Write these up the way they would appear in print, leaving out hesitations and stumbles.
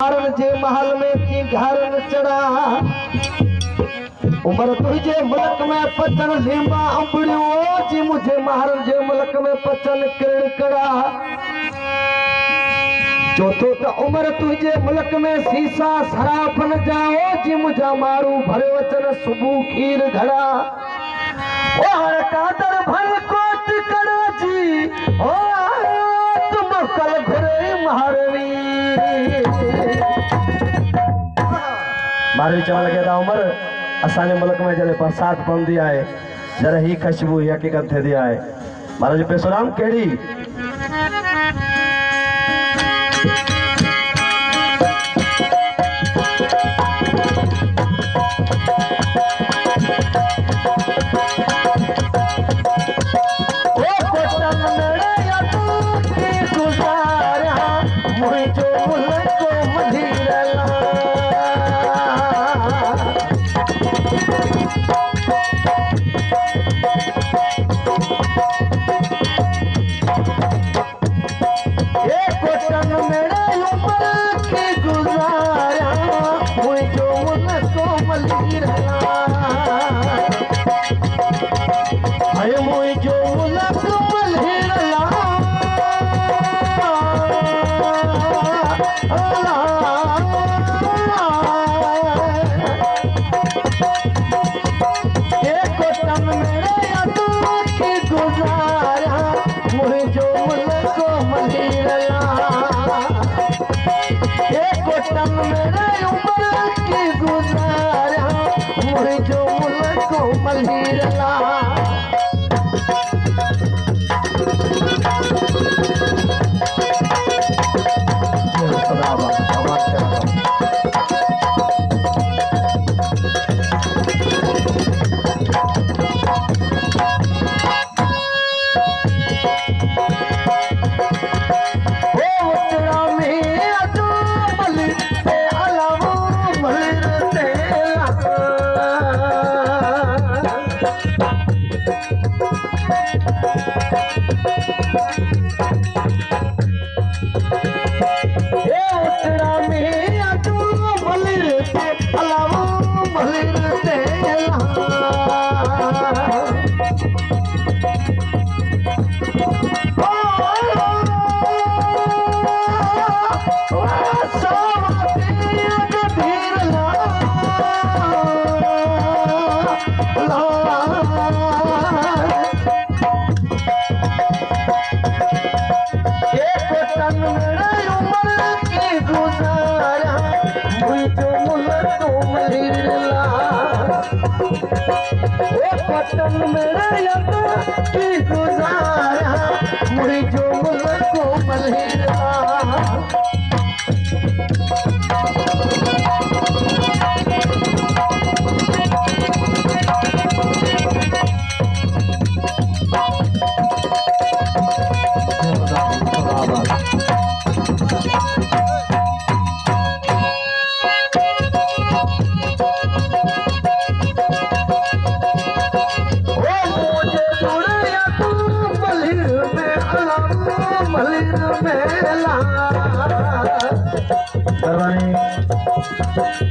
जे महल में थी घर न चढ़ा उमर तुझे मुल्क में पचन लींबा अंबड़ियों जी मुझे महारन जे मुल्क में पचन किरण कड़ा चौथो तो उमर तुझे मुल्क में सीसा शराब न जाओ जी मुझा मारू भरे वचन सुबह खीर घड़ा ओ हर कादर भल कोट कड़ा जी ओ तुम कल घुरे महारवी मारवी चवण लगे था उमर असांजे मुल्क में जॾहिं बरसाति पवंदी आहे जॾहिं ही ख़ुशबू ही हक़ीक़त थींदी आहे महाराज पेसोराम कहिड़ी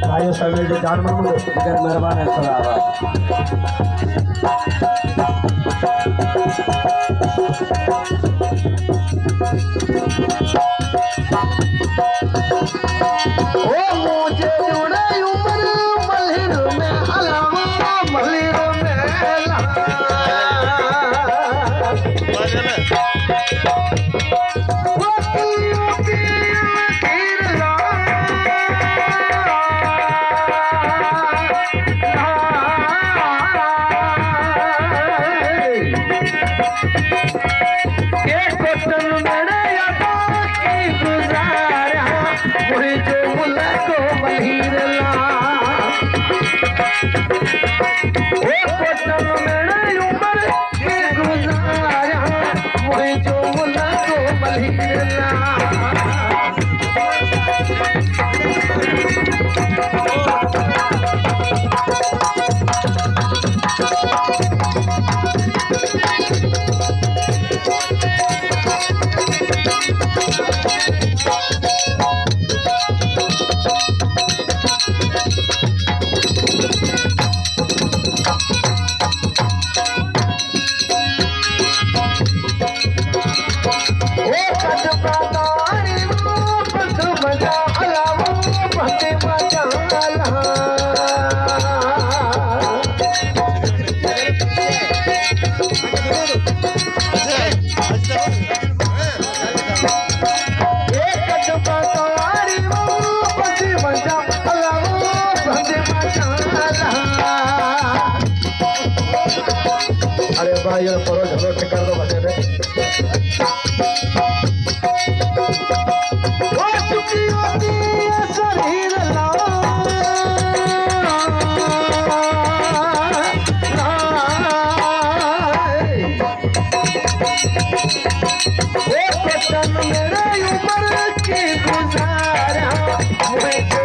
भाइयों सभी जो जान मेहरबान है मुझे जुड़े उमर मलिर में अलावा मलिर मजा अलावो बंदे मजा अला अरे भाई ये परो झगड़ो कर दो बजे रे ओ चुकी होती है शरीर ला ओ पतन मेरे उम्र की गुजारा मैं जो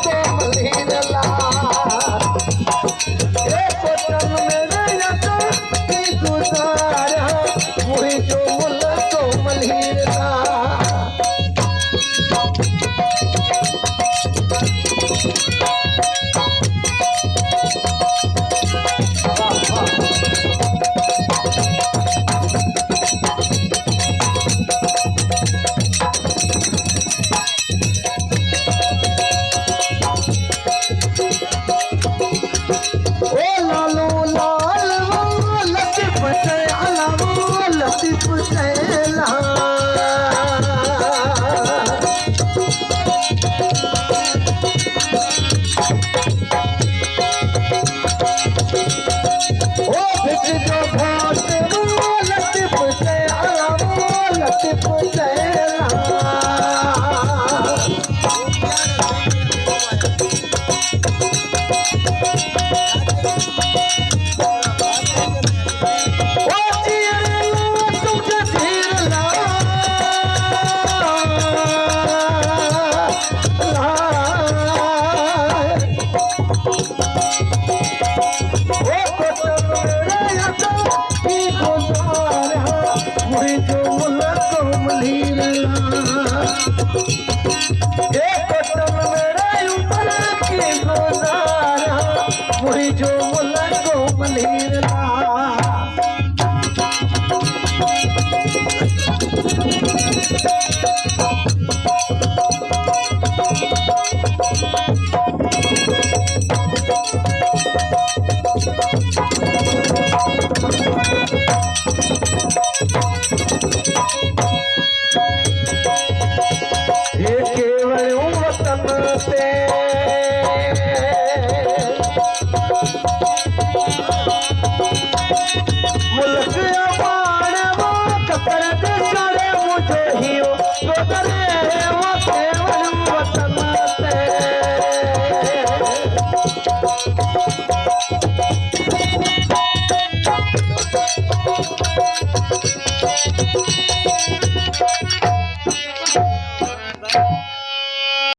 तो महीन ला ए पतन मेरे गुजारा वही जो मुल्क तो मलहीरा जो मुल्क को मलहीरा ये केवल वतन से